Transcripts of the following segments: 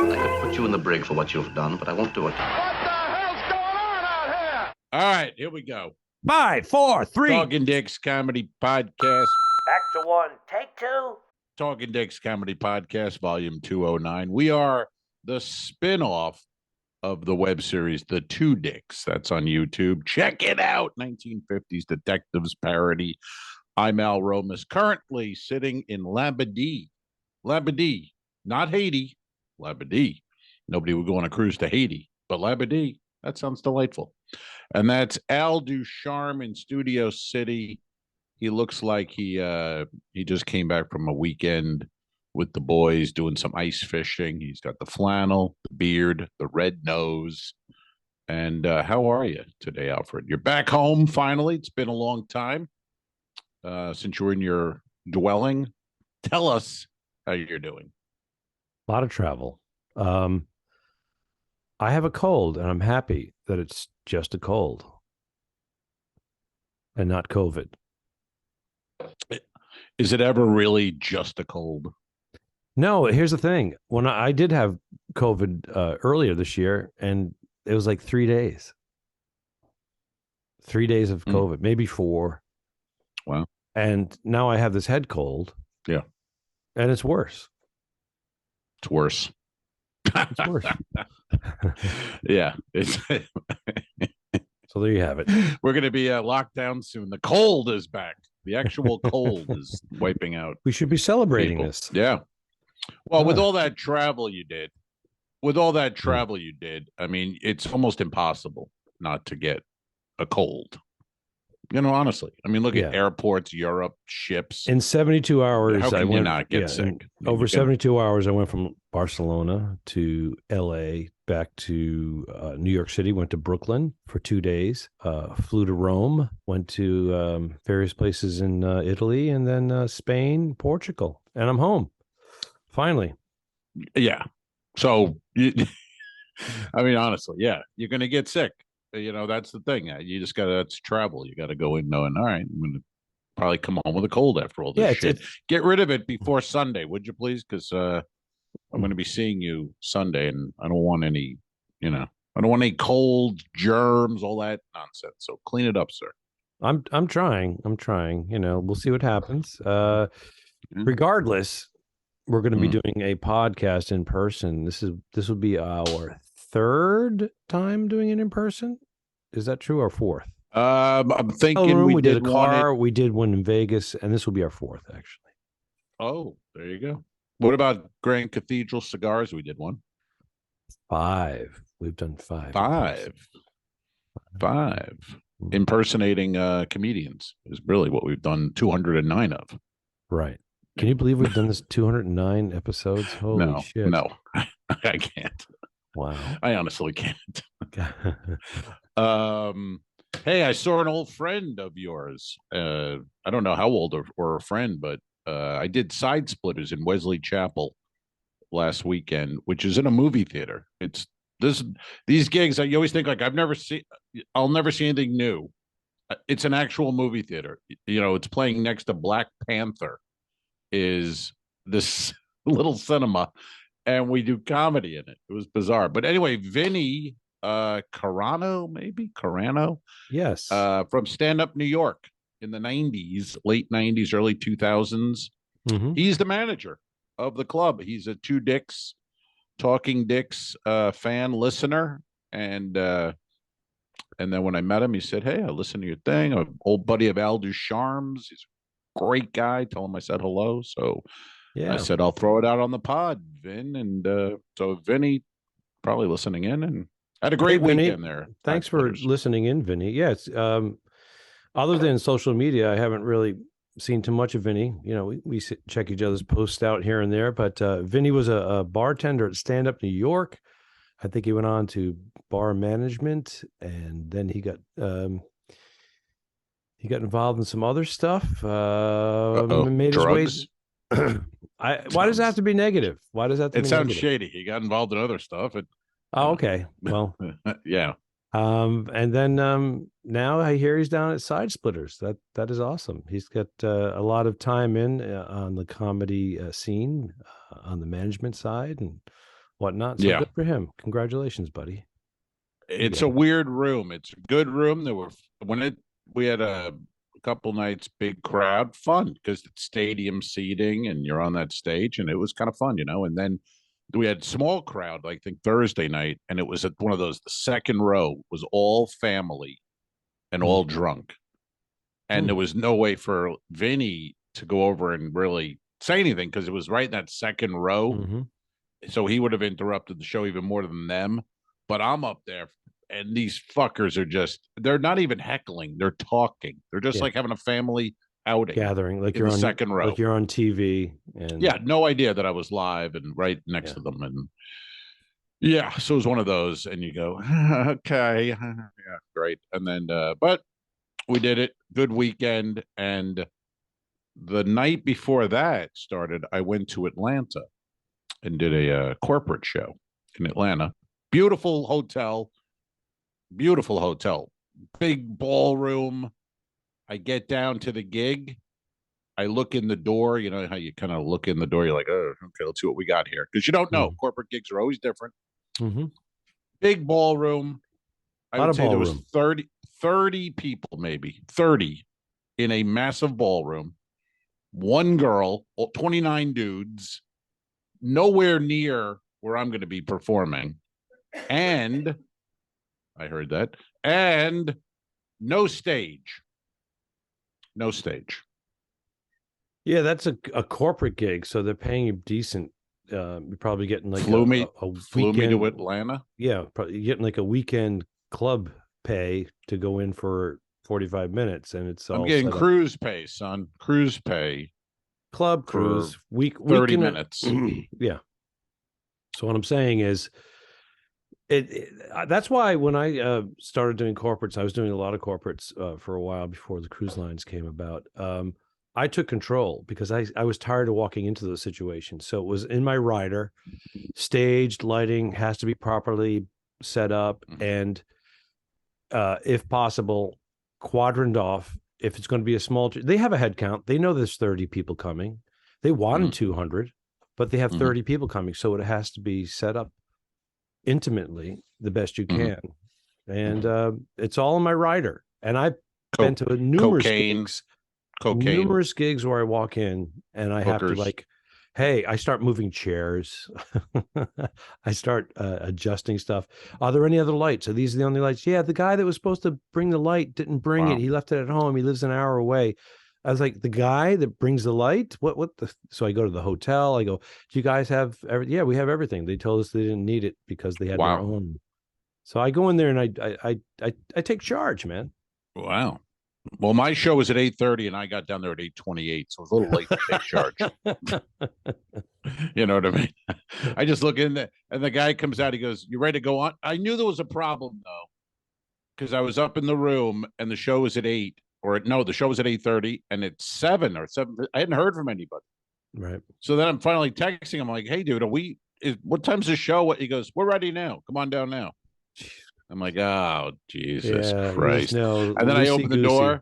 I could put you in the brig for what you've done, but I won't do it. What the hell's going on out here? All right, here we go. 5, 4, 3. Talking Dicks Comedy Podcast. Back to one. Take two. Talking Dicks Comedy Podcast, Volume 209. We are the spin-off of the web series The Two Dicks. That's on YouTube. Check it out. 1950s detectives parody. I'm Al Romas, currently sitting in Labadee. Labadee, not Haiti. Labadee. Nobody would go on a cruise to Haiti, but Labadee, that sounds delightful. And that's Al Ducharme in Studio City. He looks like he just came back from a weekend with the boys doing some ice fishing. He's got the flannel, the beard, the red nose. And how are you today, Alfred? You're back home finally. It's been a long time since you were in your dwelling. Tell us how you're doing. A lot of travel. I have a cold, and I'm happy that it's just a cold and not COVID. Is it ever really just a cold? No, here's the thing. When I did have COVID earlier this year, and it was like 3 days. 3 days of COVID, maybe 4. Wow. And now I have this head cold. Yeah. And it's worse. It's worse. It's worse. Yeah. It's So there you have it. We're going to be locked down soon. The cold is back. The actual cold is wiping out. We should be celebrating people. this. Yeah. Well, with all that travel you did, I mean, it's almost impossible not to get a cold. You know, honestly. I mean, look at airports, Europe, ships. In 72 hours, How can I you went not get sick? Over 72 hours, I went from Barcelona to LA, back to New York City, went to Brooklyn for 2 days, flew to Rome, went to various places in Italy, and then Spain, Portugal, and I'm home. Finally. Yeah. So, I mean, honestly, yeah, you're going to get sick. You know, that's the thing. You just got to, that's travel. You got to go in knowing, all right, I'm going to probably come home with a cold after all this shit. Get rid of it before Sunday, would you please? Because I'm going to be seeing you Sunday, and I don't want any, I don't want any cold, germs, all that nonsense. So clean it up, sir. I'm trying. We'll see what happens. Regardless, we're going to be doing a podcast in person. This will be our third time doing it in person. Is that true, or fourth? I'm thinking we did a car. We did one in Vegas, and this will be our fourth, actually. Oh, there you go. What about Grand Cathedral Cigars? We did one. 5. We've done 5. 5. Impersonating comedians is really what we've done 209 of. Right. Can you believe we've done this 209 episodes? Holy shit. No, I can't. Wow. I honestly can't. Hey, I saw an old friend of yours. I don't know how old or a friend, but I did Side Splitters in Wesley Chapel last weekend, which is in a movie theater. It's these gigs. You always think like I'll never see anything new. It's an actual movie theater. It's playing next to Black Panther. Is this little cinema, and we do comedy in it. It was bizarre. But anyway, Vinny Carano. Yes. From Stand Up New York in the 90s, late 90s, early 2000s. Mm-hmm. He's the manager of the club. He's a Two Dicks, Talking Dicks fan, listener. And then when I met him, he said, hey, I listened to your thing. An old buddy of Al Ducharme's. He's a great guy. Tell him I said hello. So I said, I'll throw it out on the pod, Vin. And so Vinny probably listening in and had a great weekend there. Thanks for listening in, Vinny. Yes. Other than social media, I haven't really seen too much of Vinny. We check each other's posts out here and there, but Vinny was a bartender at Stand Up New York. I think he went on to bar management, and then he got involved in some other stuff. Made drugs. His way. Why does it have to be negative? Why does that? It sounds shady. He got involved in other stuff. Oh, okay. Well, yeah. And then now I hear he's down at Side Splitters. That is awesome. He's got a lot of time in on the comedy scene, on the management side and whatnot. So Yeah. good for him. Congratulations, buddy. It's a weird room. It's a good room. We had a couple nights, big crowd, fun because it's stadium seating and you're on that stage, and it was kind of fun, And then we had small crowd, I think Thursday night, and it was at one of those. The second row was all family and all drunk, and there was no way for Vinny to go over and really say anything because it was right in that second row. So he would have interrupted the show even more than them. But I'm up there, and these fuckers they're not even heckling. They're talking. They're just like having a family outing. Gathering, like you're on the second row. Like you're on TV. And yeah, no idea that I was live and right next to them. And yeah, so it was one of those. And you go, okay, yeah, great. And then, but we did it. Good weekend. And the night before that started, I went to Atlanta and did a corporate show in Atlanta. Beautiful hotel, big ballroom. I get down to the gig. I look in the door. You know how you kind of look in the door. You're like, oh, okay, let's see what we got here. Because you don't know. Corporate gigs are always different. Big ballroom. I would say there was 30 people, maybe 30 in a massive ballroom. One girl, 29 dudes, nowhere near where I'm going to be performing. And I heard that. And no stage. Yeah, that's a corporate gig, so they're paying you decent. You're probably getting like flew me weekend, to Atlanta. Yeah, probably getting like a weekend club pay to go in for 45 minutes, and I'm getting cruise pay, son. Cruise pay. Club cruise week 30 minutes. Yeah. So what I'm saying is, that's why when I started doing corporates, I was doing a lot of corporates for a while before the cruise lines came about. I took control because I was tired of walking into those situations. So it was in my rider, staged, lighting has to be properly set up, and if possible, quadrant off. If it's going to be a small, they have a head count. They know there's 30 people coming. They wanted 200, but they have 30 people coming. So it has to be set up intimately the best you can. And it's all in my rider. And I've been to numerous gigs where I walk in and I have to like, hey, I start moving chairs. I start adjusting stuff. Are there any other lights? Are these the only lights? Yeah, the guy that was supposed to bring the light didn't bring it. He left it at home. He lives an hour away. I was like, the guy that brings the light? So I go to the hotel. I go, do you guys have everything? Yeah, we have everything. They told us they didn't need it because they had their own. So I go in there and I take charge, man. Wow. Well, my show was at 8:30 and I got down there at 8:28, so it was a little late to take charge. You know what I mean? I just look in there and the guy comes out. He goes, "You ready to go on?" I knew there was a problem though, because I was up in the room and the show was at 8. The show was at 8:30 and it's 7 or 7. I hadn't heard from anybody. Right. So then I'm finally texting him. I'm like, "Hey, dude, what time's the show?" He goes, "We're ready now. Come on down now." I'm like, "Oh, Jesus Christ!" And then I open the door.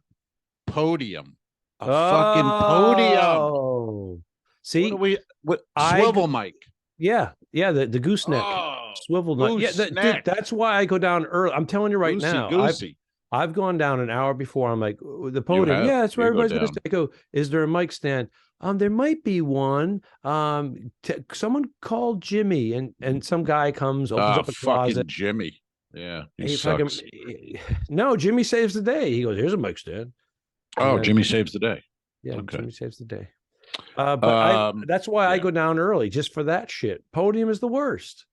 Podium, fucking podium. See, swivel mic? Yeah, the gooseneck swivel mic. Yeah, dude, that's why I go down early. I'm telling you right now. I've gone down an hour before. I'm like, the podium. Yeah, that's where everybody's going to stay. I go, is there a mic stand? There might be one. Someone called Jimmy, and some guy comes, opens up a closet. Jimmy. Yeah, he sucks. No, Jimmy saves the day. He goes, here's a mic stand. Jimmy saves the day. Yeah, okay. Jimmy saves the day. But that's why I go down early, just for that shit. Podium is the worst.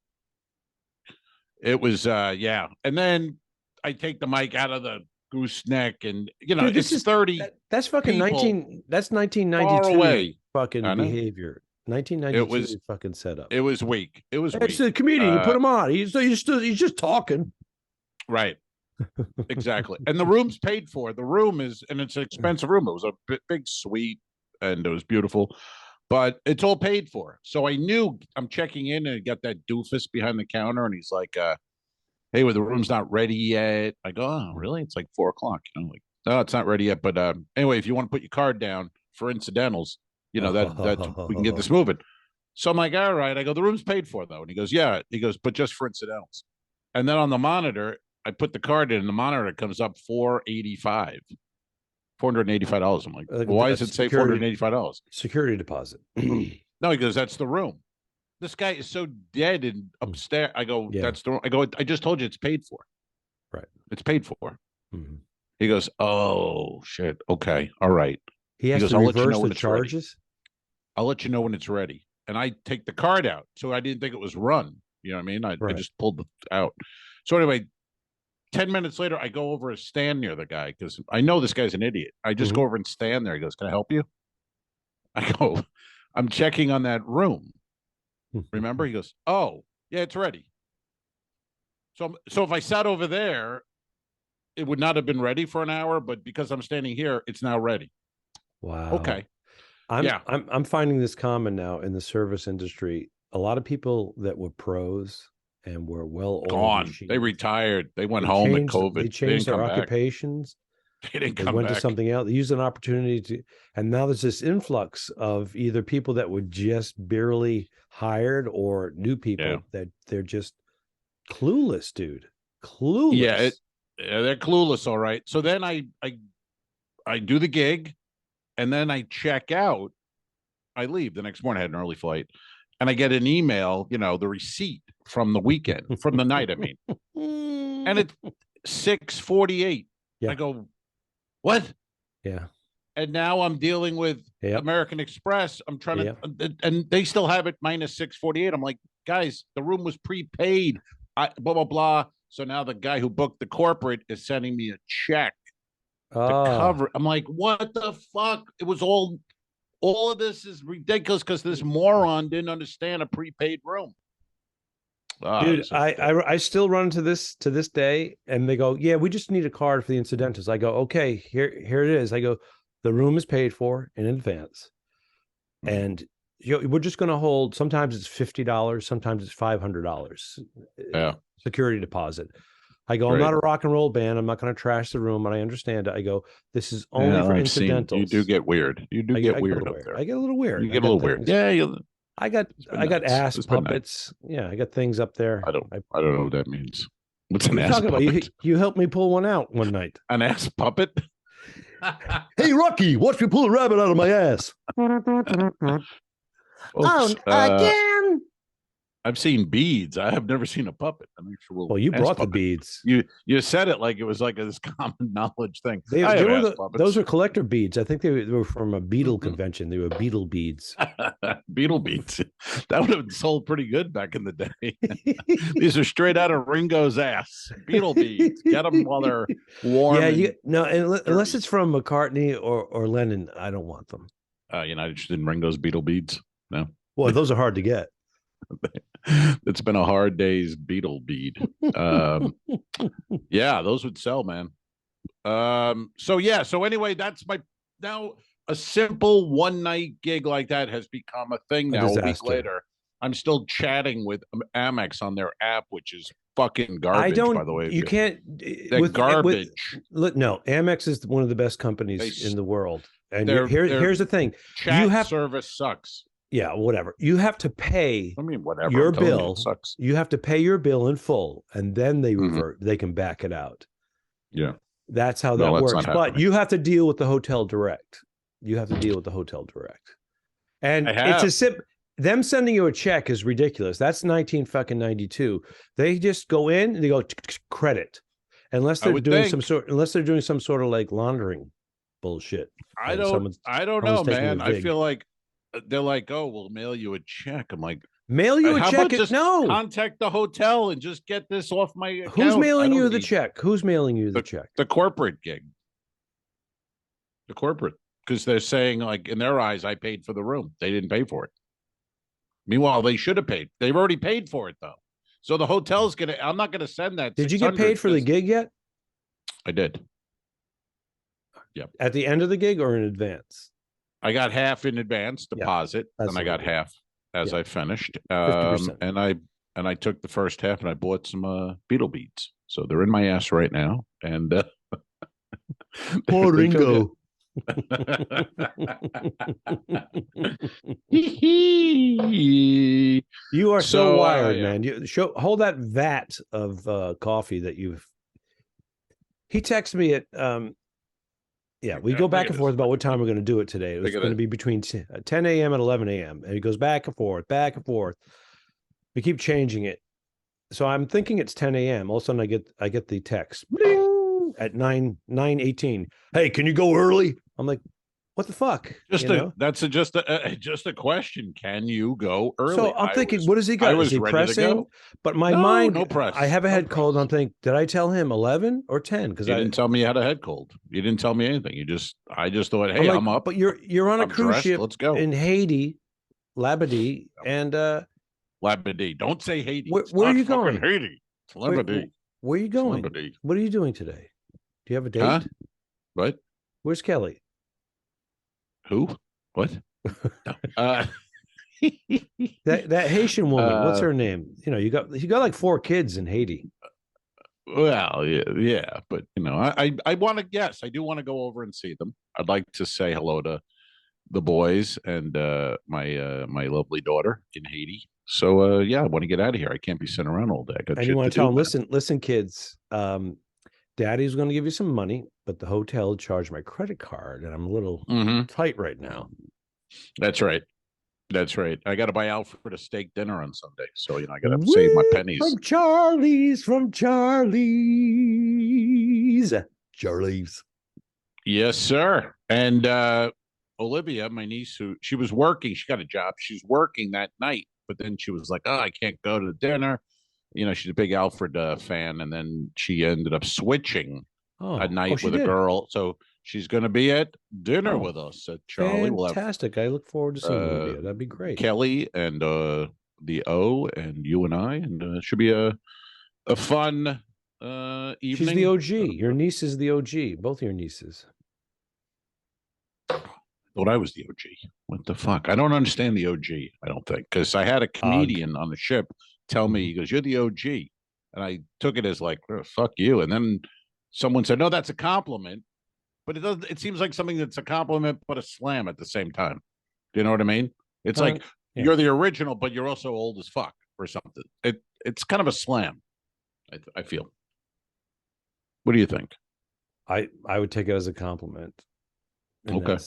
It was, and then I take the mic out of the gooseneck, and dude, it's 30. That's fucking 19. That's 1992. Fucking behavior. 1992 fucking setup. It was weak. It's a comedian. You put him on. He's just talking. Right. Exactly. And the room's paid for. The room it's an expensive room. It was a big suite and it was beautiful, but it's all paid for. So I knew I'm checking in and I got that doofus behind the counter and he's like, hey, well, the room's not ready yet. I go, oh, really? It's like 4 o'clock. Like, no, it's not ready yet. But anyway, if you want to put your card down for incidentals, that we can get this moving. So I'm like, all right. I go, the room's paid for though. And he goes, yeah. He goes, but just for incidentals. And then on the monitor, I put the card in, and the monitor comes up $485. $485. I'm like, well, why does it say $485? Security deposit. No, he goes, that's the room. This guy is so dead and upstairs. I go, that's the room. I go, I just told you it's paid for. Right. It's paid for. He goes, oh, shit. Okay. All right. He has to reverse the charges? I'll let you know when it's ready. And I take the card out. So I didn't think it was run. You know what I mean? I just pulled it out. So anyway, 10 minutes later, I go over and stand near the guy because I know this guy's an idiot. I just go over and stand there. He goes, can I help you? I go, I'm checking on that room. Remember? He goes, oh, yeah, it's ready. So if I sat over there, it would not have been ready for an hour, but because I'm standing here, it's now ready. Wow. Okay. I'm finding this common now in the service industry. A lot of people that were pros and were gone. They retired. They went home at COVID. They changed their occupations. They didn't come back. They went to something else. They used an opportunity to, and now there's this influx of either people that were just barely hired or new people that they're just clueless, dude. Clueless. Yeah, they're clueless. All right. So then I do the gig, and then I check out. I leave the next morning. I had an early flight, and I get an email. The receipt from the weekend, from the night. I mean, and it's 6:48. I go, what? Yeah. And now I'm dealing with American Express. I'm trying to, and they still have it minus 6:48. I'm like, guys, the room was prepaid. Blah blah blah. So now the guy who booked the corporate is sending me a check to cover. I'm like, what the fuck? It was all of this is ridiculous because this moron didn't understand a prepaid room. Dude, I still run to this day, and they go, yeah, we just need a card for the incidentals. I go, okay, here it is. I go, the room is paid for in advance, and we're just going to hold. Sometimes it's $50, sometimes it's $500. Security deposit. I go, I'm not a rock and roll band. I'm not going to trash the room, and I understand it. I go, this is only for incidentals. You do get weird. You do get weird up there. I get a little weird. You get a little weird. Yeah. I got ass puppets. Yeah, I got things up there. I don't know what that means. What's an ass puppet? About? You helped me pull one out one night. An ass puppet? Hey, Rocky, watch me pull a rabbit out of my ass. Again? I've seen beads. I have never seen a puppet. An actual. Well, you brought the beads. You said it like it was like this common knowledge thing. Those are collector beads. I think they were from a Beatle convention. They were Beatle beads. Beatle beads. That would have sold pretty good back in the day. These are straight out of Ringo's ass. Beatle beads. Get them while they're warm. Yeah, unless it's from McCartney or Lennon, I don't want them. You're not interested in Ringo's Beatle beads? No. Well, those are hard to get. It's been a hard day's Beatle bead. Yeah, those would sell, man. So anyway, that's now a simple one night gig like that has become a thing now. A week later, I'm still chatting with Amex on their app, which is fucking garbage. By the way, you can't. Garbage. No, Amex is one of the best companies in the world. And here's the thing: service sucks. Yeah, whatever. You have to pay. I mean, whatever. Your bill sucks. You have to pay your bill in full, and then they revert. They can back it out. Yeah, that's how that works. But you have to deal with the hotel direct. And it's a simple. Them sending you a check is ridiculous. That's 1992. They just go in and they go credit, unless they're doing some sort of like laundering bullshit. I don't know, man. I feel like they're like, oh, we'll mail you a check. I'm like, mail you a check? No, contact the hotel and just get this off my account. Who's mailing you the check? Who's mailing you the check? The corporate gig. The corporate, because they're saying, like, in their eyes, I paid for the room. They didn't pay for it. Meanwhile, they should have paid. They've already paid for it, though. So the hotel's I'm not gonna send that. Did you get paid for the gig yet? I did. Yep. At the end of the gig or in advance? I got half in advance deposit, and I got half as I finished. And and I took the first half and I bought some Beetle beads. So they're in my ass right now. And Poor they feel Ringo. You are so wired, man. You hold that vat of coffee that you've. He texted me at yeah, we go back and forth about what time we're going to do it today. It was going to be between 10 a.m. and 11 a.m. And he goes back and forth, back and forth. We keep changing it. So I'm thinking it's 10 a.m. All of a sudden I get the text at 9:18. Hey, can you go early? I'm like, what the fuck? That's just a question. Can you go early? So I'm thinking, what does he got? Is he pressing? But my mind, no press. I have a head cold. I'm thinking, did I tell him 11 or 10? Because you didn't tell me you had a head cold. You didn't tell me anything. I just thought, hey, I'm up. But you're on a cruise ship. Let's go in Haiti, Labadee, and Labadee. Don't say Haiti. Where are you going? Haiti. It's Labadee. Where are you going? Labadee. What are you doing today? Do you have a date? Huh? What? Where's Kelly? Who? What? that Haitian woman. What's her name? You got like 4 kids in Haiti. Well, yeah, but I want to. Yes, I do want to go over and see them. I'd like to say hello to the boys and my lovely daughter in Haiti. So yeah, I want to get out of here. I can't be sitting around all day. And you want to tell them, listen, kids. Daddy's going to give you some money, but the hotel charged my credit card, and I'm a little tight right now. That's right. I got to buy Alfred a steak dinner on Sunday, so I got to save my pennies. From Charlie's. Yes, sir. And Olivia, my niece, she was working. She got a job. She's working that night, but then she was like, "Oh, I can't go to dinner." She's a big Alfred fan, and then she ended up switching a night with a girl. So she's going to be at dinner with us at Charlie. Fantastic. I look forward to seeing Olivia. That'd be great. Kelly and the O and you and I, and it should be a fun evening. She's the OG. Your niece is the OG. Both of your nieces. I thought I was the OG. What the fuck? I don't understand the OG, I don't think, because I had a comedian on the ship tell me, he goes, "You're the OG." And I took it as like, oh, fuck you. And then someone said, "No, that's a compliment." But it seems like something that's a compliment, but a slam at the same time. Do you know what I mean? It's like, you're the original, but you're also old as fuck or something. It's kind of a slam, I feel. What do you think? I would take it as a compliment. And okay.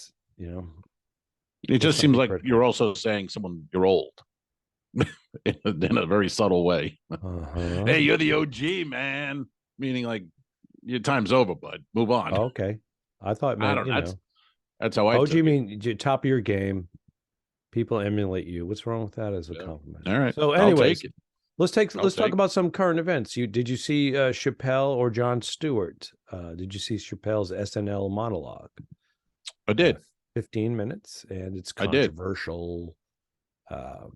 It just seems like you're also saying you're old. in a very subtle way. Hey, you're the OG, man. Meaning like your time's over, bud. Move on. Okay. I thought, man, that's how I OG mean top of your game. People emulate you. What's wrong with that as a compliment? All right. So anyways, let's talk about some current events. Did you see Chapelle or Jon Stewart? Did you see Chappelle's SNL monologue? I did. 15 minutes, and it's controversial.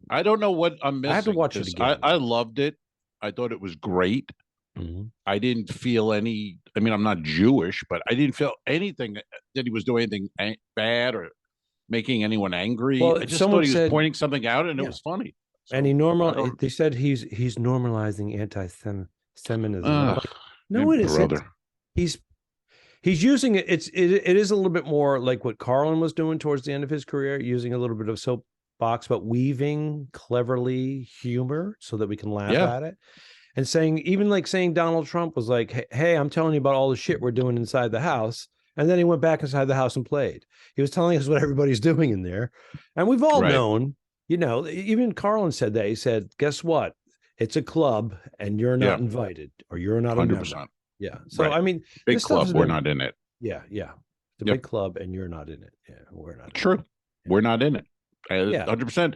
I don't know what I'm missing. I have to watch it again. I loved it. I thought it was great. I didn't feel any. I mean, I'm not Jewish, but I didn't feel anything that he was doing anything bad or making anyone angry. Well, I just thought he was pointing something out, and it was funny. So, and they said he's normalizing anti-Semitism. No, it isn't. He's using it. It is a little bit more like what Carlin was doing towards the end of his career, using a little bit of soapbox, but weaving cleverly humor so that we can laugh at it. And saying Donald Trump was like, hey, I'm telling you about all the shit we're doing inside the house. And then he went back inside the house and played. He was telling us what everybody's doing in there. And we've all known, even Carlin said that. He said, guess what? It's a club and you're not invited, or you're not 100%. A member. Yeah. So, I mean, big club, we're not in it. Yeah. Yeah. It's a big club and you're not in it. Yeah. We're not. True. We're not in it. 100%.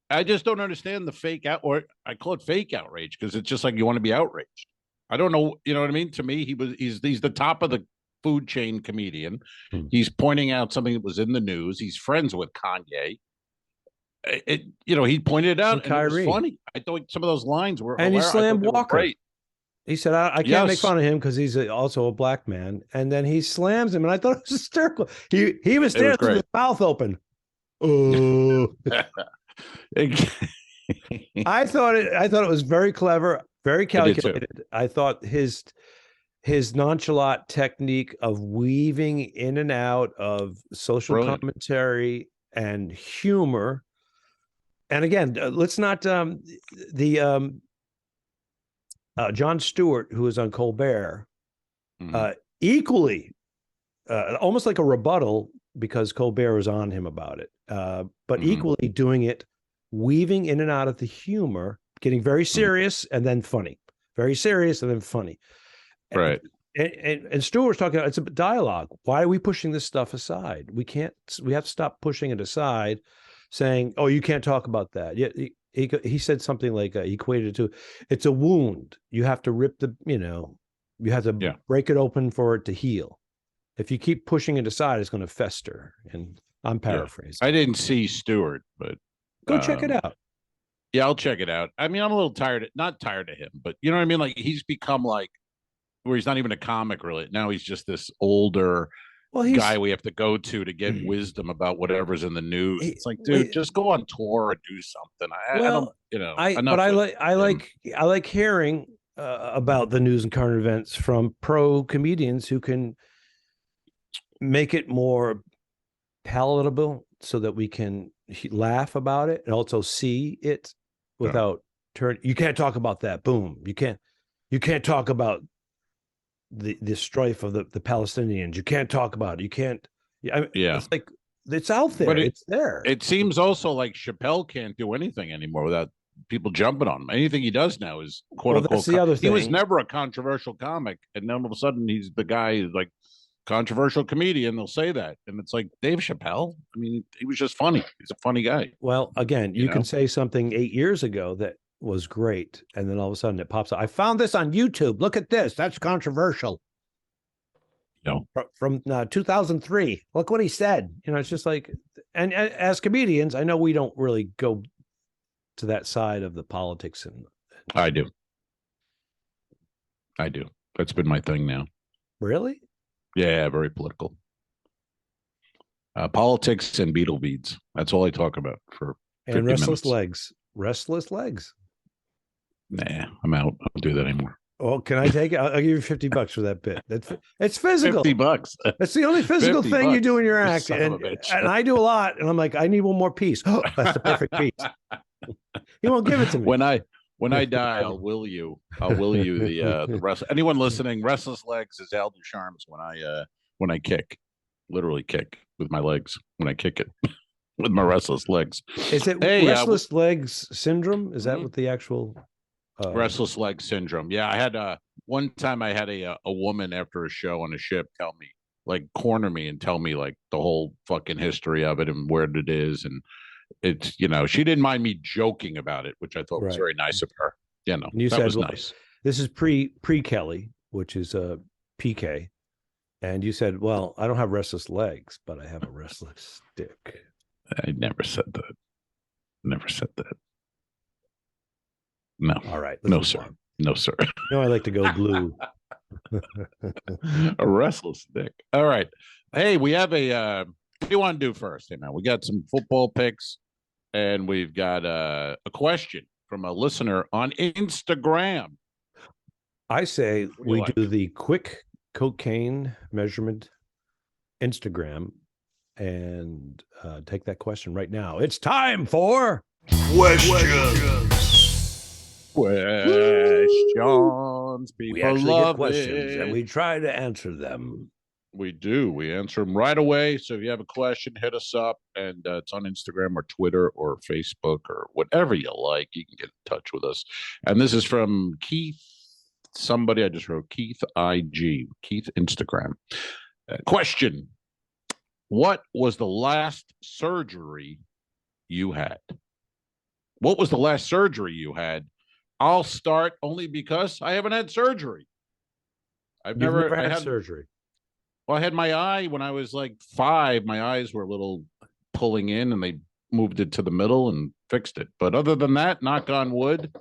I just don't understand the fake out, or I call it fake outrage, because it's just like you want to be outraged. I don't know. You know what I mean? To me, he's the top of the food chain comedian. He's pointing out something that was in the news. He's friends with Kanye. He pointed it out, and it was funny. I thought some of those lines were, and hilarious. He slammed Walker. He said, I can't make fun of him because he's also a black man. And then he slams him, and I thought it was hysterical. He was standing with his mouth open. Oh. I thought it was very clever, very I did too. calculated. I thought his nonchalant technique of weaving in and out of social Brilliant. commentary and humor. And again, let's not Jon Stewart, who was on Colbert, Mhm. equally almost like a rebuttal because Colbert was on him about it, but Mhm. equally doing it, weaving in and out of the humor, getting very serious and then funny, very serious and then funny. Right. And Stewart was talking about it's a dialogue. Why are we pushing this stuff aside? We have to stop pushing it aside, saying, "Oh, you can't talk about that." Yeah, he said something like he equated it to it's a wound. You have to rip you have to break it open for it to heal. If you keep pushing it aside, it's going to fester. And I'm paraphrasing. I didn't see Stewart, but go check it out. Yeah, I'll check it out. I mean, I'm a little not tired of him, but you know what I mean? Like he's become like where he's not even a comic really. Now he's just this older guy we have to go to get wisdom about whatever's in the news. It's like, dude, just go on tour or do something. I don't, I like hearing about the news and current events from pro comedians who can make it more palatable so that we can laugh about it and also see it without turn. You can't talk about that. Boom. You can't talk about the strife of the Palestinians. You can't talk about it. You can't. It's like it's out there. But it's there. It seems also like Chapelle can't do anything anymore without people jumping on him. Anything he does now is quote unquote. That's the other thing. He was never a controversial comic, and then all of a sudden he's the guy who's like controversial comedian. They'll say that, and it's like Dave Chapelle. I mean, he was just funny. He's a funny guy. Well, again, you can say something 8 years ago that was great, and then all of a sudden it pops up. I found this on YouTube. Look at this. That's controversial. No, from 2003. Look what he said. It's just like, and as comedians, I know we don't really go to that side of the politics, and I do. That's been my thing now. Really? Yeah, very political. Politics and Beatle beads. That's all I talk about for 50 and restless minutes. legs. Restless legs. Nah, I'm out. I don't do that anymore. Oh, can I take it? I'll give you $50 for that bit. It's physical. $50. That's the only physical thing you do in your act. And I do a lot. And I'm like, I need one more piece. Oh, that's the perfect piece. He won't give it to me. When I die, I'll will you the rest. Anyone listening, restless legs is Al Ducharme's when I kick, literally kick with my legs when I kick it with my restless legs. Is it restless legs syndrome? Is that what the actual restless leg syndrome? Yeah, I had one time I had a woman after a show on a ship tell me, like, corner me and tell me like the whole fucking history of it and where it is, and it's she didn't mind me joking about it, which I thought was very nice of her. And you that said, was nice. This is pre Kelly, which is PK, and you said, well, I don't have restless legs, but I have a restless dick. I never said that. Never said that. No. All right. No, sir. On. No, sir. I like to go blue. A restless dick. All right. Hey, we have a what do you want to do first? Hey, man, we got some football picks, and we've got a question from a listener on Instagram. I say we do the quick cocaine measurement Instagram and take that question right now. It's time for questions. People we actually love get questions, it. and we try to answer them. We do. We answer them right away. So if you have a question, hit us up, and it's on Instagram or Twitter or Facebook or whatever you like. You can get in touch with us. And this is from Keith. Somebody I just wrote Keith IG. Keith Instagram. Question: what was the last surgery you had? What was the last surgery you had? I'll start only because I haven't had surgery. I've never had surgery. Well, I had my eye when I was like 5. My eyes were a little pulling in, and they moved it to the middle and fixed it. But other than that, knock on wood.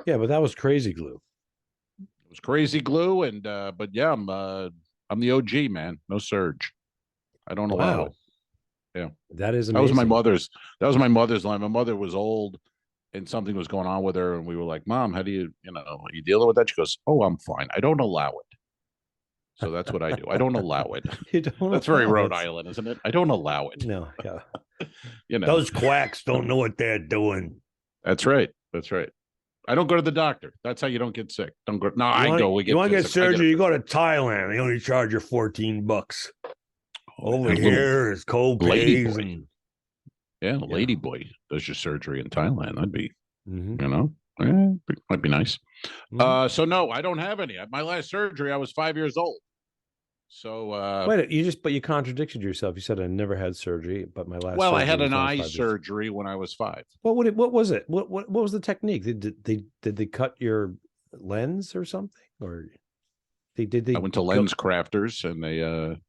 Yeah, but that was crazy glue. It was crazy glue, and but yeah, I'm the OG, man. No surge. I don't allow it. Yeah, that is amazing. That was my mother's line. My mother was old, and something was going on with her, and we were like, "Mom, how do you, are you dealing with that?" She goes, "Oh, I'm fine. I don't allow it." So that's what I do. I don't allow it. You don't. That's very allow Rhode it. Island, isn't it? I don't allow it. No, yeah. Those quacks don't know what they're doing. That's right. That's right. I don't go to the doctor. That's how you don't get sick. Don't go. No, I go. We get. You want to get physical. surgery? You go to Thailand. They only charge you $14. Over and here, it's cold pays and yeah, lady boy does your surgery in Thailand. That'd be, Mhm. might be nice. Mhm. So no, I don't have any. My last surgery, I was 5 years old. So Wait, you contradicted yourself. You said I never had surgery, but my last. well, I surgery had was an when I was eye 5 years. surgery when I was 5. What was it? What was the technique? Did they cut your lens or something, or did they? I went to Lens Crafters, and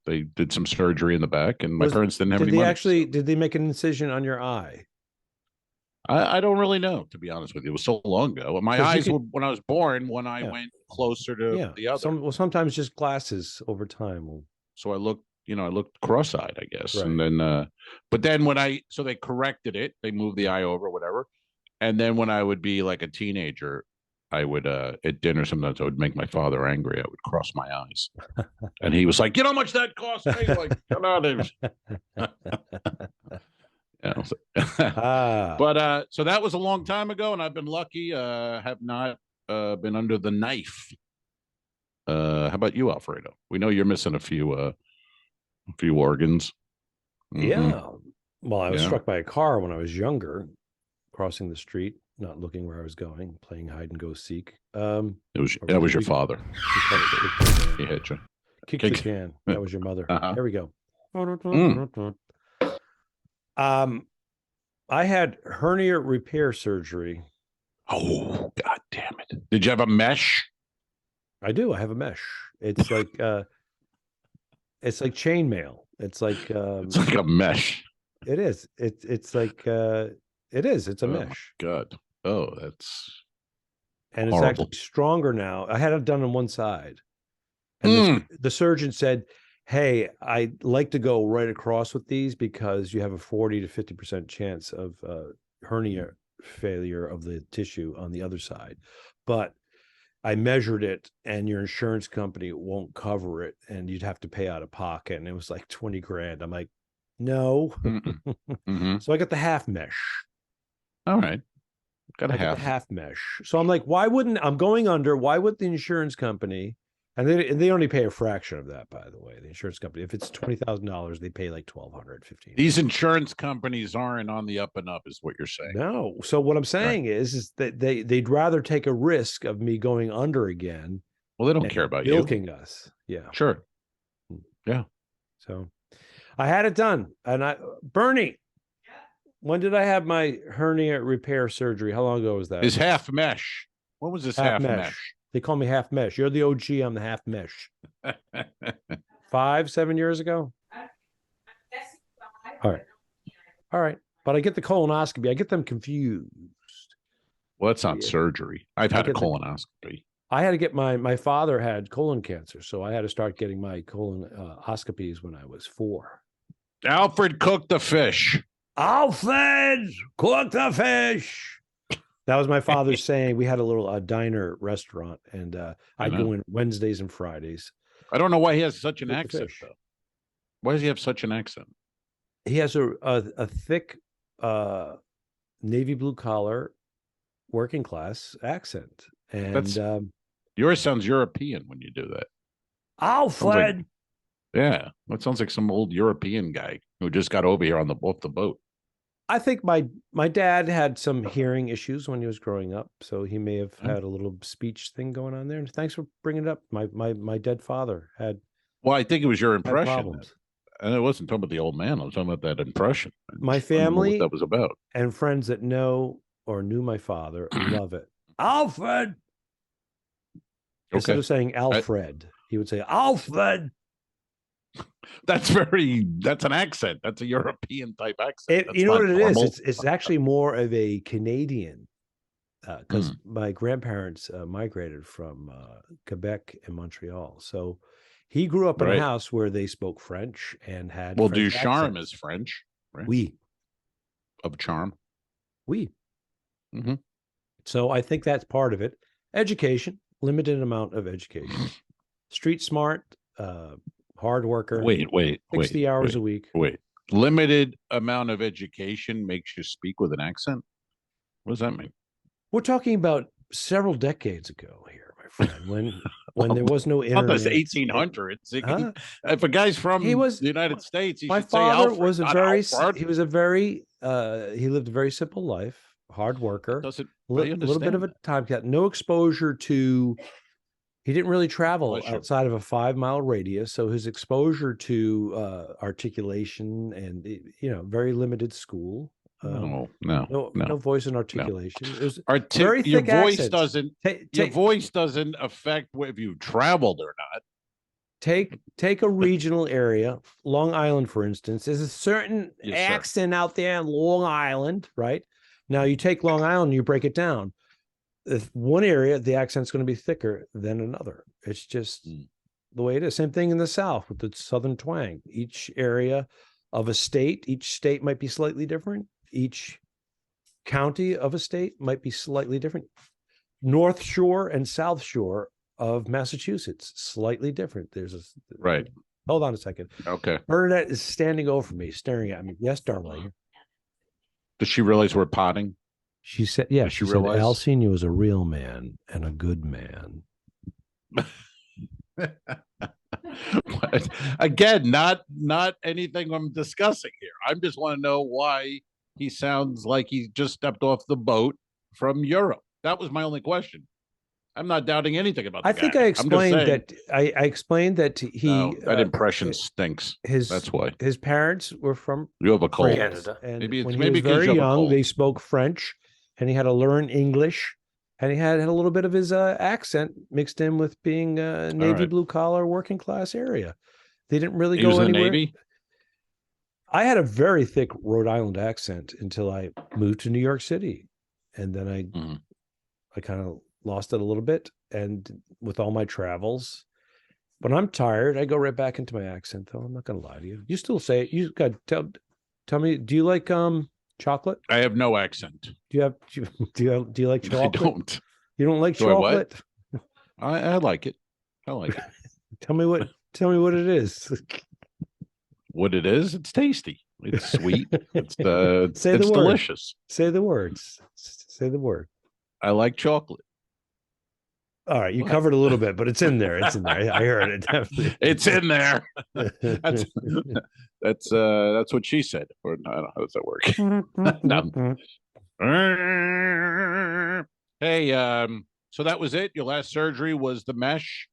they did some surgery in the back, and my parents didn't have any money. Did they make an incision on your eye? I don't really know, to be honest with you. It was so long ago. My eyes, when I was born, one eye went closer to the other. Sometimes just glasses over time will. So I looked cross-eyed, I guess. Right. And then, but then so they corrected it. They moved the eye over, whatever. And then when I would be like a teenager, I would, at dinner, sometimes I would make my father angry. I would cross my eyes. And he was like, "You know how much that cost me?" Like, come on. But so that was a long time ago, and I've been lucky. Have not been under the knife. How about you, Alfredo? We know you're missing a few organs. Mm-hmm. Yeah. Well, I was struck by a car when I was younger, crossing the street, not looking where I was going, playing hide and go seek. That was your father. He hit you. Kick the can. That was your mother. Uh-huh. There we go. I had hernia repair surgery. Oh, God damn it. Did you have a mesh? I do. I have a mesh. It's like chainmail. It's like a mesh. It is. It's like it is. It's a mesh. God. Oh, that's and horrible. It's actually stronger now. I had it done on one side. And the surgeon said, "Hey, I'd like to go right across with these because you have a 40 to 50% chance of hernia failure of the tissue on the other side. But I measured it and your insurance company won't cover it and you'd have to pay out of pocket." And it was like 20 grand. I'm like, no. Mm-hmm. So I got the half mesh. All right. Got a half mesh. So I'm like, why wouldn't I'm going under? Why would the insurance company? And they only pay a fraction of that, by the way. The insurance company, if it's $20,000, they pay like $1,200, $1,500. These insurance companies aren't on the up and up, is what you're saying. No. So what I'm saying is that they'd rather take a risk of me going under again. Well, they don't care about you milking us. Yeah. Sure. Yeah. So I had it done, and Bernie. When did I have my hernia repair surgery? How long ago was that? His half mesh. What was this half mesh? They call me half mesh. You're the OG. I'm the half mesh. 5-7 years ago. All right. But I get the colonoscopy. I get them confused. Well, that's not surgery. I've had a colonoscopy. I had to get my father had colon cancer, so I had to start getting my colonoscopies when I was 4. Alfred cooked the fish. Alfred, cook the fish. That was my father's saying. We had a little diner restaurant, and I'd go in Wednesdays and Fridays. I don't know why he has such an accent, though. Why does he have such an accent? He has a thick navy blue collar, working class accent, and yours sounds European when you do that. Alfred. Yeah, that sounds like some old European guy who just got over here off the boat. I think my dad had some hearing issues when he was growing up, so he may have had a little speech thing going on there. And thanks for bringing it up. My dead father had. Well, I think it was your impression, problems. And I wasn't talking about the old man. I was talking about that impression. My family, what that was about, and friends that know or knew my father love it. Alfred. Instead of saying Alfred, he would say Alfred. That's an accent. That's a European type accent. You know what it is? It's actually more of a Canadian, because my grandparents migrated from Quebec and Montreal. So he grew up in a house where they spoke French and had. Well, French Ducharme is French, right? Oui. Of charm. Oui. Mhm. So I think that's part of it. Education, limited amount of education. Street smart, hard worker. Wait, 60 hours a week. Wait. Limited amount of education makes you speak with an accent? What does that mean? We're talking about several decades ago here, my friend, when there was no Not internet. this 1800s. Huh? If a guy's from He was- the United States, he My should say father Alfred, was a not very Alfred. he was a very he lived a very simple life, hard worker, Doesn't a little bit of a time cat, no exposure to. He didn't really travel Bless you. outside of a 5-mile radius, so his exposure to articulation and very limited school. No. No voice and articulation. It was Your thick voice accents. doesn't. Your voice doesn't affect if you traveled or not. Take a regional area, Long Island, for instance. There's a certain Yes, sir. accent out there in Long Island, right? Now you take Long Island, you break it down. If one area, the accent's going to be thicker than another. It's just the way it is. Same thing in the South with the Southern twang. Each area of a state, each state might be slightly different. Each county of a state might be slightly different. North Shore and South Shore of Massachusetts, slightly different. There's a Right. Hold on a second. Okay. Bernadette is standing over me, staring at me. Yes, darling. Does she realize we're potting? She said, yeah, Does she she said realize? Al Senior was a real man and a good man. Again, not anything I'm discussing here. I just want to know why he sounds like he just stepped off the boat from Europe. That was my only question. I'm not doubting anything about. I think I explained that. I explained that he. That impression stinks. That's why his parents were from you have a cold. Canada, and maybe when maybe he was very you have a young, cold. they spoke French, and he had to learn English, and he had a little bit of his accent mixed in with being a Navy blue collar working class area. They didn't really He go was in the anywhere. Navy? I had a very thick Rhode Island accent until I moved to New York City, and then I kind of lost it a little bit, and with all my travels. But I'm tired. I go right back into my accent, though. I'm not going to lie to you. You still say it. You got tell me. Do you like chocolate? I have no accent. Do you like chocolate? I don't. You don't like Do I what? chocolate? I like it. I like it. Tell me what it is. What it is? It's tasty. It's sweet. It's Say it's the word. delicious. Say the words. Say the word. I like chocolate. All right, you covered a little bit, but it's in there. It's in there. I heard it. Definitely. It's in there. That's what she said. Or I don't know, how does that work? No. Hey, so that was it. Your last surgery was the mesh.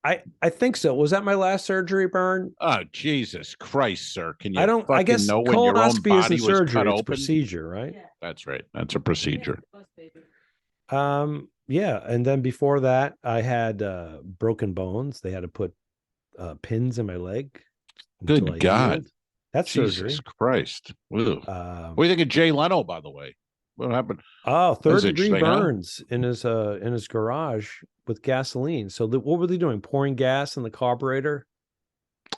I think so. Was that my last surgery, Bern? Oh, Jesus Christ, sir! Can you? I guess know when your own colonoscopy body isn't was surgery; cut it's open? procedure, right? That's right. That's a procedure. Yeah, and then before that, I had broken bones. They had to put pins in my leg. until I Good God! healed. That's Jesus surgery. Christ! What do you think of Jay Leno, by the way? What happened? Oh, That's 3rd-degree interesting, huh? burns in his garage with gasoline. So what were they doing? Pouring gas in the carburetor?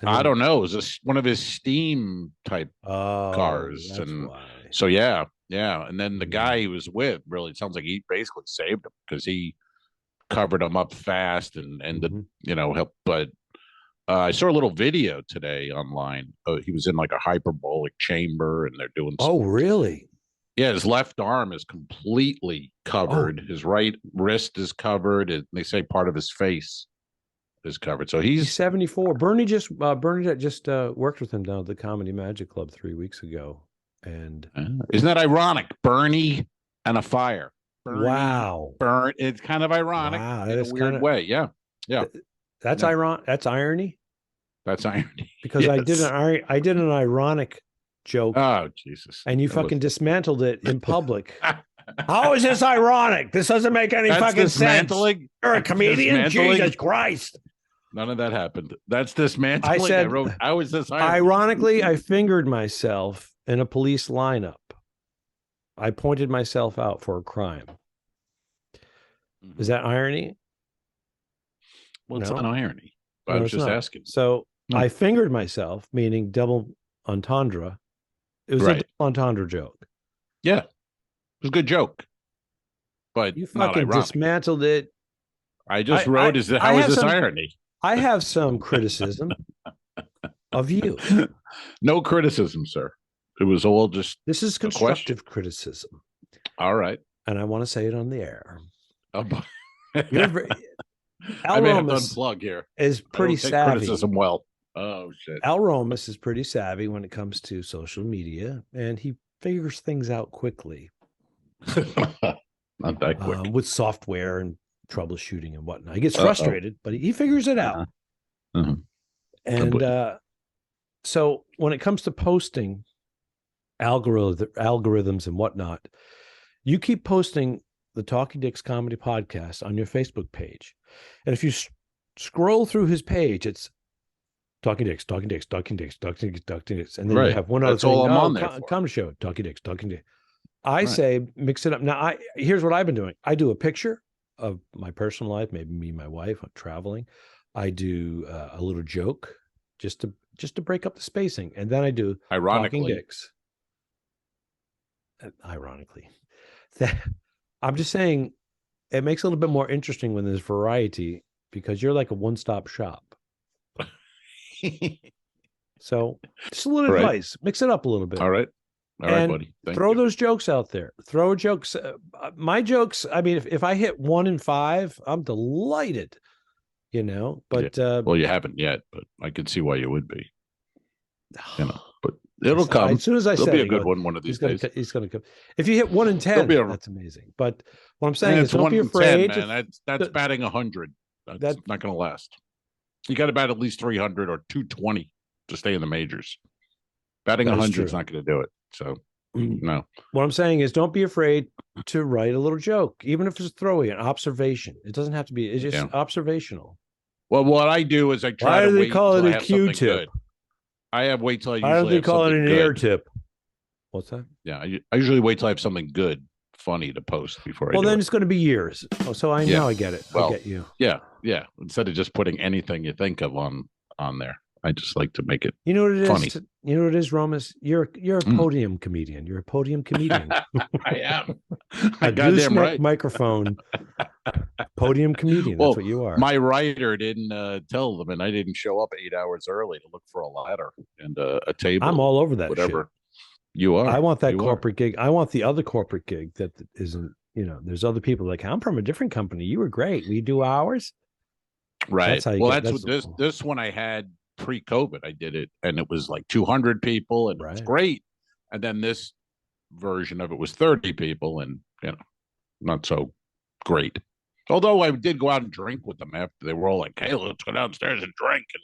And I then- don't know. It was this one of his steam type Oh, cars, that's and why. so yeah. And then the guy he was with, really, it sounds like he basically saved him because he covered him up fast and helped. But I saw a little video today online. He was in like a hyperbolic chamber, and they're doing. Oh, really? Yeah, his left arm is completely covered. His right wrist is covered. They say part of his face is covered. So He's he's 74. Bernadette just worked with him down at the Comedy Magic Club 3 weeks ago. And isn't that ironic? Bernie and a fire. Bernie, wow. Burn. It's kind of ironic Wow, in that a is weird kinda- way. Yeah. That's Yeah. ironic. That's irony. That's irony. Because I did Yes. I did an ironic joke, Oh, Jesus. and you That was- fucking dismantled it in public. How is this ironic? This doesn't make any That's fucking sense. dismantling. You're a That's comedian? dismantling. Jesus Christ. None of that happened. That's dismantling. I said, wrote, how is this irony? Ironically, I fingered myself in a police lineup. I pointed myself out for a crime. Mhm. Is that irony? Well, it's No. not irony. I No, was it's just not. asking. So No. I fingered myself, meaning double entendre. It was Right. a double entendre joke. Yeah. It was a good joke. but You not fucking ironic. dismantled it. I just wrote, how is this irony? I have some criticism of you. No criticism, sir. It was all just This is constructive criticism. all right. And I want to say it on the air. You're Al I may have to Romas unplug here. is pretty savvy. Criticism well. Oh shit. Al Romas is pretty savvy when it comes to social media, and he figures things out quickly. Not that quick. With software and troubleshooting and whatnot. He gets frustrated, but he figures it out. And so when it comes to posting algorithms and whatnot, you keep posting the Talking Dicks Comedy Podcast on your Facebook page. And if you scroll through his page, it's Talking Dicks, Talking Dicks, Talking Dicks, Talking Dicks, Talking Dicks. And then you have one other thing. All I'm on there comedy show, Talking Dicks, Talking Dicks. I say mix it up. Now, here's what I've been doing. I do a picture of my personal life, maybe me and my wife, I'm traveling. I do a little joke just to break up the spacing. And then I do Talking Dicks. Ironically. I'm just saying it makes it a little bit more interesting when there's variety because you're like a one-stop shop. So just a little advice. Mix it up a little bit. All right. All right, buddy. Throw those jokes out there. Throw jokes. My jokes, I mean, if I hit 1 in 5, I'm delighted, but well, you haven't yet, but I can see why you would be. But it'll come. As soon as I There'll say be a good one of these days. He's going to come. If you hit 1 in 10, that's amazing. But what I'm saying is don't be afraid. 10, man. That's batting 100. That's not going to last. You got to bat at least 300 or 220 to stay in the majors. Batting 100 is not going to do it. So, no. What I'm saying is don't be afraid to write a little joke, even if it's throwaway, an observation. It doesn't have to be, it's just observational. Well, what I do is I try to wait call it a Q-tip? I have wait till I usually Why don't they have call it something an good. air tip? What's that? Yeah, I usually wait till I have something good, funny to post before I do then it. it's going to be years. Oh, so I know I get it. I get you. Yeah. Instead of just putting anything you think of on there. I just like to make it You know what it funny. is? You know what it is, Romas? You're a podium comedian. You're a podium comedian. I am. A goddamn right. Microphone. Podium comedian. That's what you are. My writer didn't tell them, and I didn't show up 8 hours early to look for a ladder and a table. I'm all over that. Whatever. Shit. You are. I want that corporate gig. I want the other corporate gig that isn't. There's other people like I'm from a different company. You were great. We do ours. Right. That's how you what this one I had pre-COVID. I did it, and it was like 200 people, and it was great. And then this version of it was 30 people, and not so great. Although I did go out and drink with them after. They were all like, "Hey, let's go downstairs and drink." And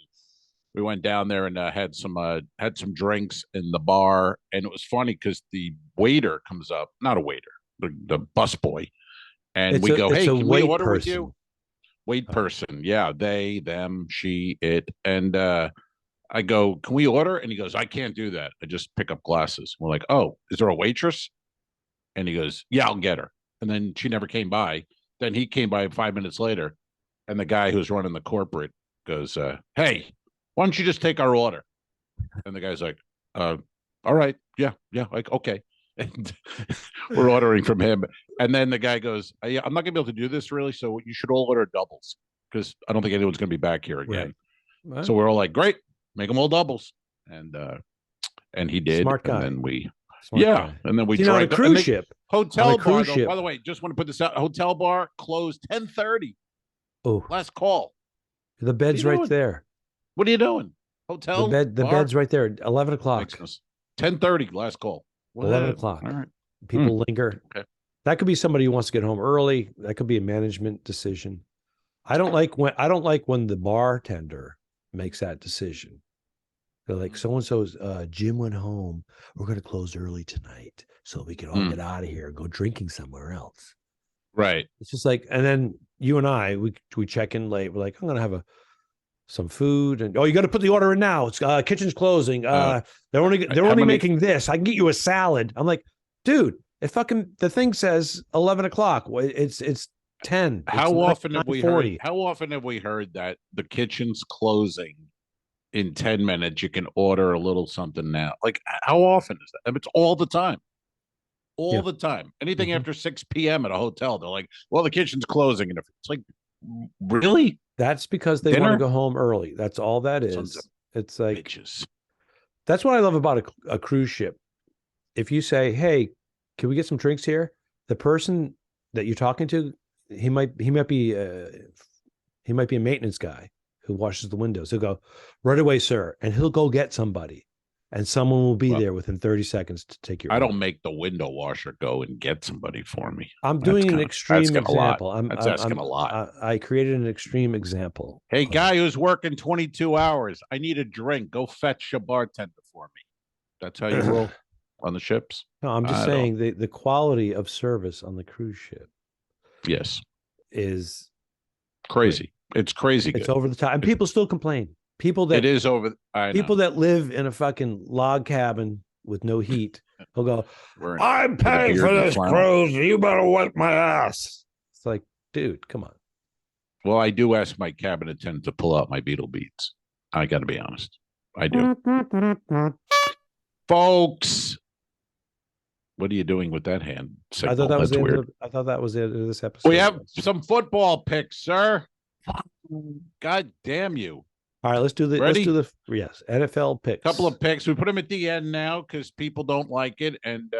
we went down there and had some drinks in the bar, and it was funny because the waiter comes up, not a waiter, the bus boy, and we go, "Hey, can we order with you?" Wait person, yeah, they, them, she, it, and I go, "Can we order?" And he goes, "I can't do that. I just pick up glasses." We're like, "Oh, is there a waitress?" And he goes, "Yeah, I'll get her." And then she never came by. Then he came by 5 minutes later, and the guy who's running the corporate goes, "Hey, why don't you just take our order?" And the guy's like, "All right, yeah, like okay." And we're ordering from him, and then the guy goes, "Yeah, I'm not gonna be able to do this really, so you should all order doubles because I don't think anyone's gonna be back here again." Right. So we're all like, "Great, make them all doubles," and he did. Smart guy. And then we, guy. and then we tried a cruise ship. Hotel bar. Though, by the way, just want to put this out. Hotel bar closed 10:30. Oh, last call. The bed's right there. What are you doing? Hotel. The bed's right there. 11 o'clock. 10:30. Last call. 11 o'clock. All right. People linger. Okay. That could be somebody who wants to get home early. That could be a management decision. I don't like when the bartender makes that decision. They're like, so and so's Jim went home. We're going to close early tonight so we can all get out of here and go drinking somewhere else. Right. It's just like, and then you and I, we check in late. We're like, I'm going to have some food, and you got to put the order in now. It's kitchen's closing. They're only making this. I can get you a salad. I'm like, dude, the thing says 11 o'clock. It's 10. How often have we heard that the kitchen's closing in 10 minutes? You can order a little something now. Like, how often is that? I mean, it's all the time. all the time. Anything after 6 p.m. at a hotel, they're like, well, the kitchen's closing. And it's like, really? That's because they want to go home early. That's all that Sons is. of It's like, bitches. that's what I love about a cruise ship. If you say, hey, can we get some drinks here? The person that you're talking to, he might be a maintenance guy who washes the windows. He'll go, right away, sir. And he'll go get somebody. And someone will be there within 30 seconds to take your I order. don't make the window washer go and get somebody for me. I'm doing an extreme example. That's asking a lot. I created an extreme example. Hey, guy who's working 22 hours, I need a drink. Go fetch a bartender for me. That's how you roll on the ships? No, I'm just saying the quality of service on the cruise ship. Yes. Is crazy. It's crazy. It's over the top. And people still complain. People that it is over. People that live in a fucking log cabin with no heat will go, I'm paying for this cruise. You better wipe my ass. It's like, dude, come on. Well, I do ask my cabin attendant to pull out my Beatle beats. I got to be honest. I do. Folks, what are you doing with that hand signal? I thought that was That's weird. I thought that was the end of this episode. We have some football picks, sir. God damn you. All right, let's do the NFL picks. Couple of picks. We put them at the end now because people don't like it, and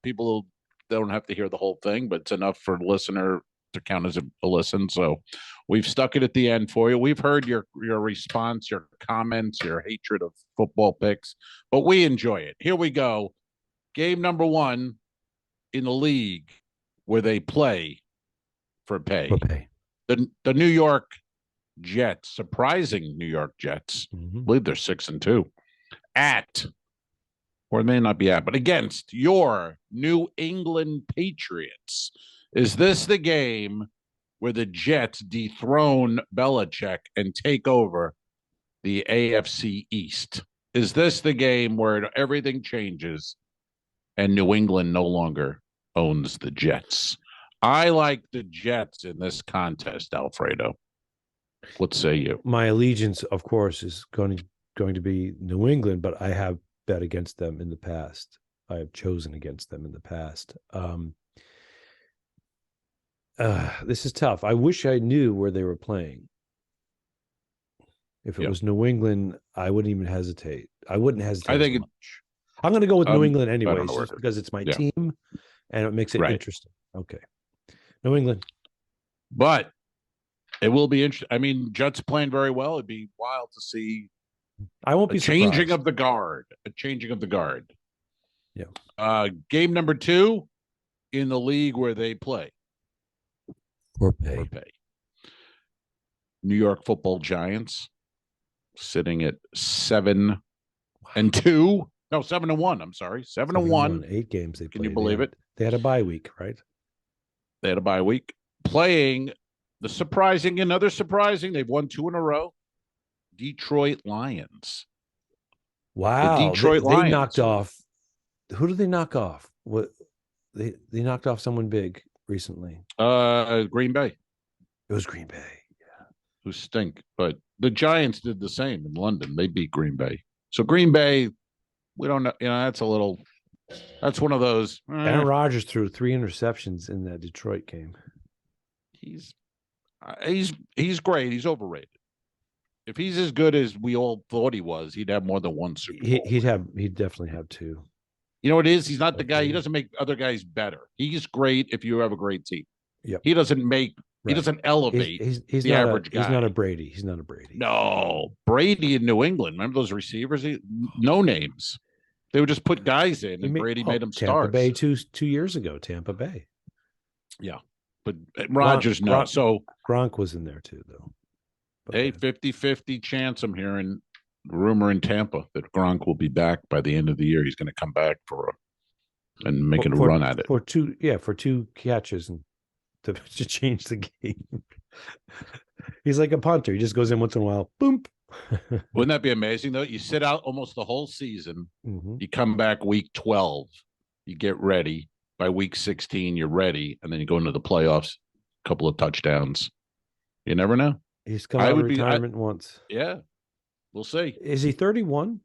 people don't have to hear the whole thing, but it's enough for a listener to count as a listen. So we've stuck it at the end for you. We've heard your response, your comments, your hatred of football picks, but we enjoy it. Here we go. Game number 1 in the league where they play for pay. The New York Jets, surprising New York Jets. I believe they're 6-2 at, or may not be at, but against your New England Patriots. Is this the game where the Jets dethrone Belichick and take over the AFC East? Is this the game where everything changes and New England no longer owns the Jets? I like the Jets in this contest, Alfredo. What say you? My allegiance, of course, is going to be New England, but I have bet against them in the past. I have chosen against them in the past. This is tough. I wish I knew where they were playing. If it was New England, I wouldn't even hesitate. I wouldn't hesitate. I think much. I'm going to go with New England anyways, just because it's my team and it makes it interesting. Okay. New England. But it will be interesting. I mean, Jets playing very well. It'd be wild to see. I won't be changing of the guard. A changing of the guard. Yeah. Game number 2 in the league where they play. For pay. New York Football Giants sitting at 7-2. No, 7-1. I'm sorry, 7-1. 8 games they played. Can you believe it? They had a bye week, right? They had a bye week. Playing another surprising. They've won 2 in a row. Detroit Lions. Wow. The Detroit Lions. They knocked off. Who did they knock off? What they knocked off someone big recently. Green Bay. It was Green Bay. Yeah. Who stink. But the Giants did the same in London. They beat Green Bay. So Green Bay, we don't know. That's one of those. Aaron Rodgers threw 3 interceptions in that Detroit game. He's great. He's overrated. If he's as good as we all thought he was, he'd have more than 1 Super Bowl. He'd definitely have 2. You know what it is? He's not the guy. He doesn't make other guys better. He's great if you have a great team. Yep. He doesn't make. Right. He doesn't elevate he's the average guy. He's not a Brady. No, Brady in New England. Remember those receivers? No names. They would just put guys in, and Brady made them stars. Tampa Bay 2 years ago. Tampa Bay. Yeah, but Rodgers no. So Gronk was in there too, though. But, hey, 50-50 chance. I'm hearing rumor in Tampa that Gronk will be back by the end of the year. He's going to come back and making a run at it for 2 catches and to change the game. He's like a punter. He just goes in once in a while. Boom. Wouldn't that be amazing though? You sit out almost the whole season. You come back week 12. You get ready. By week 16, you're ready, and then you go into the playoffs. A couple of touchdowns. You never know. He's come out of retirement once. Yeah, we'll see. Is he 31?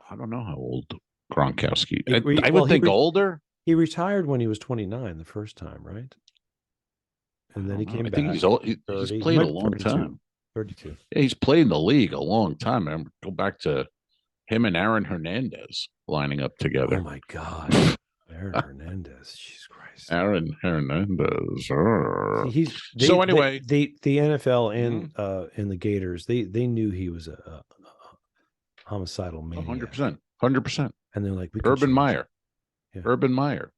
I don't know how old Gronkowski. I Well, would think older. He retired when he was 29 the first time, right? And then he came I back. think he's old. He's 30. played a long 32. time. 32. Yeah, he's played in the league a long time. I remember, go back to him and Aaron Hernandez lining up together. Oh my God. Aaron Hernandez. Jesus Christ. Aaron Hernandez. So anyway, the NFL and the Gators, they knew he was a homicidal maniac. 100%. And they're like, Urban Meyer. Yeah. Urban Meyer.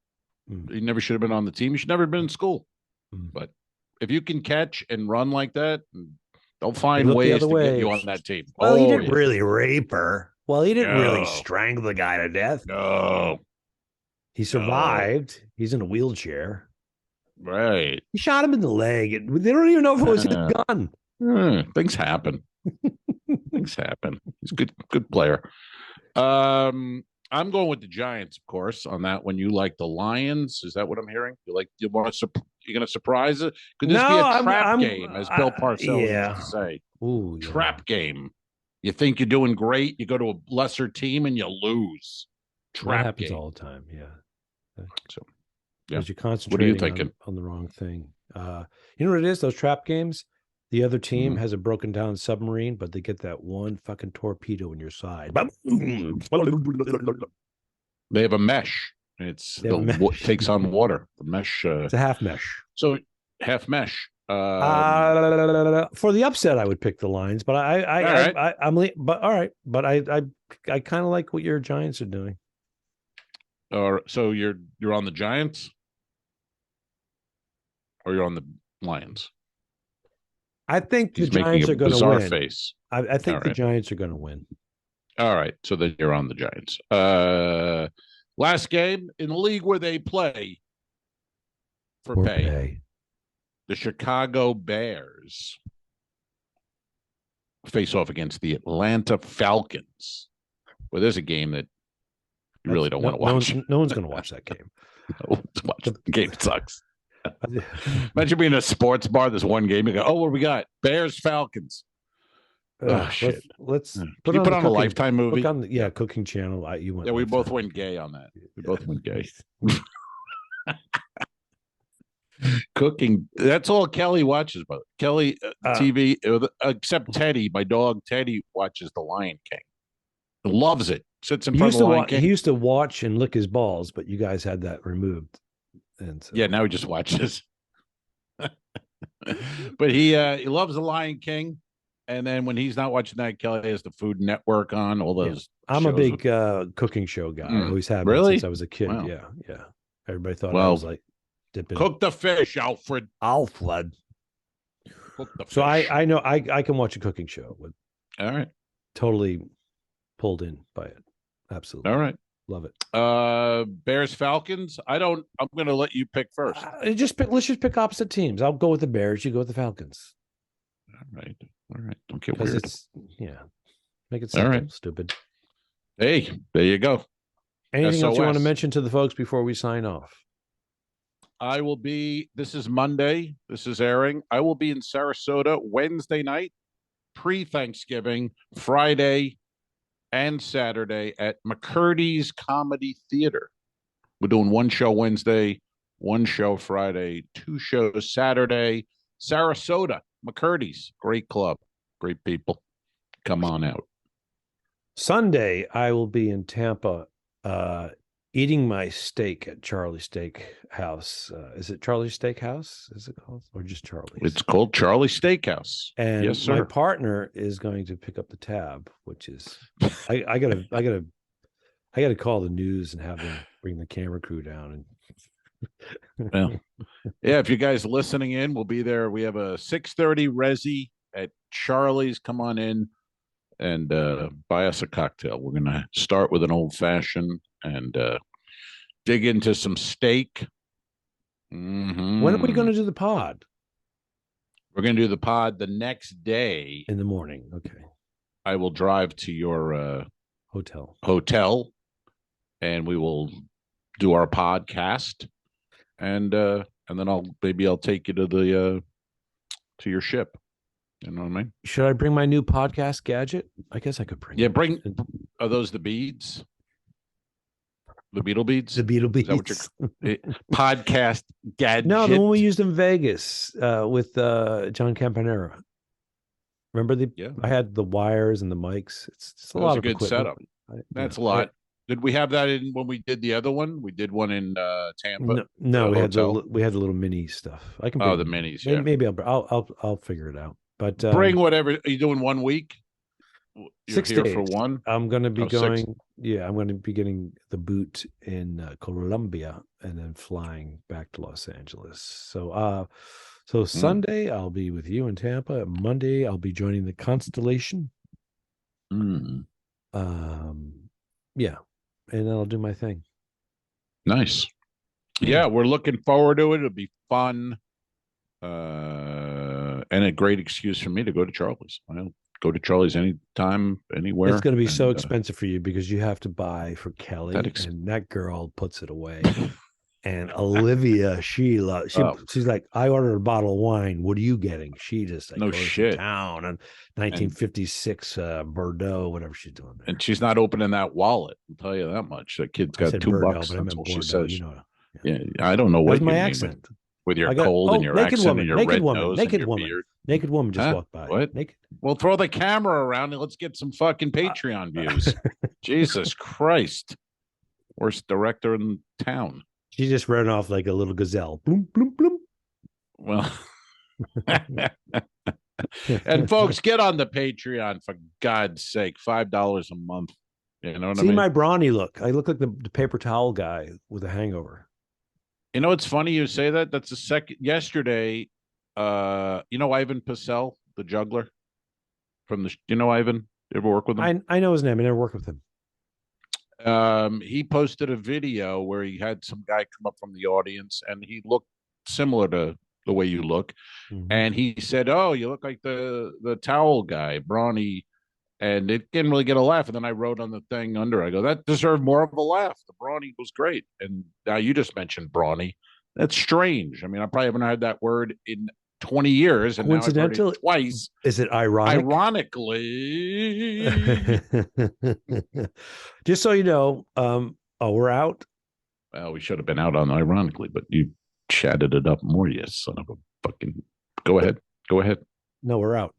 He never should have been on the team. He should never have been in school. Mm. But if you can catch and run like that, they'll find ways to get you on that team. Well, he didn't really rape her. Well, he didn't really No. strangle the guy to death. No. He survived. He's in a wheelchair. Right. He shot him in the leg. They don't even know if it was his gun. Things happen. Things happen. He's a good player. I'm going with the Giants, of course, on that one. You like the Lions? Is that what I'm hearing? You're going to surprise it? Could this be a trap game, as Bill Parcells used to say? Ooh, trap game. You think you're doing great, you go to a lesser team and you lose. Trap that happens game. all the time. Yeah. So, because you're concentrating what are you thinking? on the wrong thing. You know what it is? Those trap games. The other team has a broken down submarine, but they get that one fucking torpedo in your side. They have a mesh. Takes on water. The mesh. It's a half mesh. So half mesh. For the upset, I would pick the Lions, but I kind of like what your Giants are doing. So you're on the Giants, or you're on the Lions? I think the Giants are going to win. Face. I think the Giants are going to win. All right, so then you're on the Giants. Last game in the league where they play for pay. The Chicago Bears face off against the Atlanta Falcons. Well, there's a game that you really don't want to watch. No one's going to watch that game. The game sucks. Imagine being in a sports bar. There's one game. You go, oh, what we got? Bears Falcons. Oh shit! Let's put on a Lifetime movie. Cooking channel. We both went gay on that. We both went gay. Cooking. That's all Kelly watches. But Kelly TV, except Teddy, my dog Teddy watches The Lion King. Loves it. Sits in front of The Lion King. He used to watch and lick his balls, but you guys had that removed. And so. Yeah, now he just watches. But he loves The Lion King. And then when he's not watching that, Kelly has the Food Network on, all those. Yeah. I'm a big cooking show guy. I always have been since I was a kid. Wow. Yeah. Everybody thought I was like dipping. Cook the fish, Alfred. Cook the fish. So I know I can watch a cooking show. All right. Totally pulled in by it. Absolutely. All right. Love it. Bears Falcons. I'm going to let you pick first. Let's just pick opposite teams. I'll go with the Bears. You go with the Falcons. All right. Don't get weird. Make it simple. All right. Stupid. Hey, there you go. Anything else you want to mention to the folks before we sign off? This is Monday. This is airing. I will be in Sarasota Wednesday night, pre-Thanksgiving, Friday, and Saturday at McCurdy's Comedy Theater. We're doing one show Wednesday, one show Friday, two shows Saturday. Sarasota, McCurdy's, great club, great people. Come on out. Sunday, I will be in Tampa eating my steak at Charlie's Steakhouse. Is it Charlie's Steakhouse? Is it called? Or just Charlie's? It's called Charlie's Steakhouse. And yes, sir. My partner is going to pick up the tab, which is I gotta call the news and have them bring the camera crew down. And well, yeah, if you guys are listening in, we'll be there. We have a 6:30 resi at Charlie's. Come on in and buy us a cocktail. We're gonna start with an old fashioned and dig into some steak. Mm-hmm. When are we going to do the pod? We're going to do the pod the next day in the morning. Okay. I will drive to your hotel, and we will do our podcast, and then I'll take you to your ship. You know what I mean? Should I bring my new podcast gadget? I guess I could bring. Yeah, are those the beads? The Beetle Beats? The Beetle Is that what Beats. podcast gadget? No, the one we used in Vegas with John Campanera. Remember I had the wires and the mics. It's a lot of good equipment. setup. That's a lot. Did we have that in when we did the other one? We did one in Tampa. No, we had the little mini stuff. I can. The minis. Yeah. Maybe I'll figure it out. But bring whatever. Are you doing 1 week? You're 6 here days for one. I'm going to be going. 6. Yeah, I'm going to be getting the boot in Colombia and then flying back to Los Angeles. So Sunday I'll be with you in Tampa. Monday I'll be joining the Constellation. Yeah, and then I'll do my thing. Nice. Yeah, we're looking forward to it. It'll be fun, and a great excuse for me to go to Charlie's. I'll go to Charlie's anytime, anywhere. It's going to be so expensive for you because you have to buy for Kelly, and that girl puts it away. And Olivia, she's like, I ordered a bottle of wine. What are you getting? She just like no goes shit to town on 1956 Bordeaux, whatever she's doing there. And she's not opening that wallet. I'll tell you that much. That kid's got $2. Bordeaux, That's what Bordeaux, she says. You know, yeah, I don't know what my accent with your cold and your accent and your red nose and your beard. Naked woman just walked by. What? Naked. Well, throw the camera around and let's get some fucking Patreon views. Jesus Christ. Worst director in town. She just ran off like a little gazelle. Bloom, bloom, bloom. Well, and folks, get on the Patreon for God's sake. $5 a month. You know what I mean? See my brawny look. I look like the paper towel guy with a hangover. You know, it's funny you say that. That's the second. Yesterday, you know Ivan Purcell, the juggler from the. You know Ivan? You ever work with him? I know his name. I never worked with him. He posted a video where he had some guy come up from the audience and he looked similar to the way you look. And he said, "Oh, you look like the towel guy, Brawny." And it didn't really get a laugh. And then I wrote on the thing under, I go, that deserved more of a laugh. The Brawny was great. And now you just mentioned Brawny. That's strange. I mean, I probably haven't heard that word in 20 years. And coincidental, now I've heard it twice. Is it ironic? Ironically. Just so you know, we're out. Well, we should have been out on ironically, but you chatted it up more, you son of a fucking. Go ahead. No, we're out.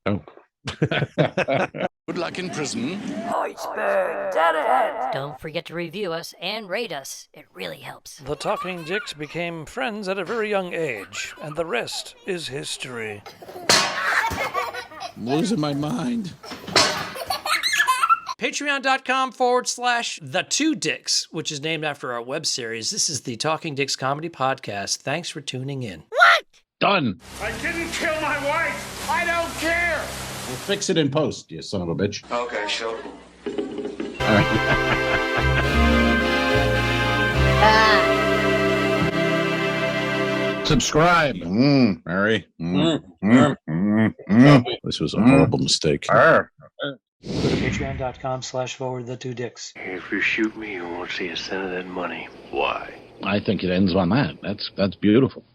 Oh. Good luck in prison. Iceberg, dead ahead. Don't forget to review us and rate us. It really helps. The Talking Dicks became friends at a very young age, and the rest is history. I'm losing my mind. Patreon.com/The2Dicks, which is named after our web series. This is the Talking Dicks Comedy Podcast. Thanks for tuning in. What? Done. I didn't kill my wife. I don't care. We'll fix it in post, you son of a bitch. Okay, show. All right. Subscribe. Mary. This was a horrible mistake. Go to patreon.com/forward2dicks. If you shoot me, you won't see a cent of that money. Why? I think it ends on that. That's beautiful.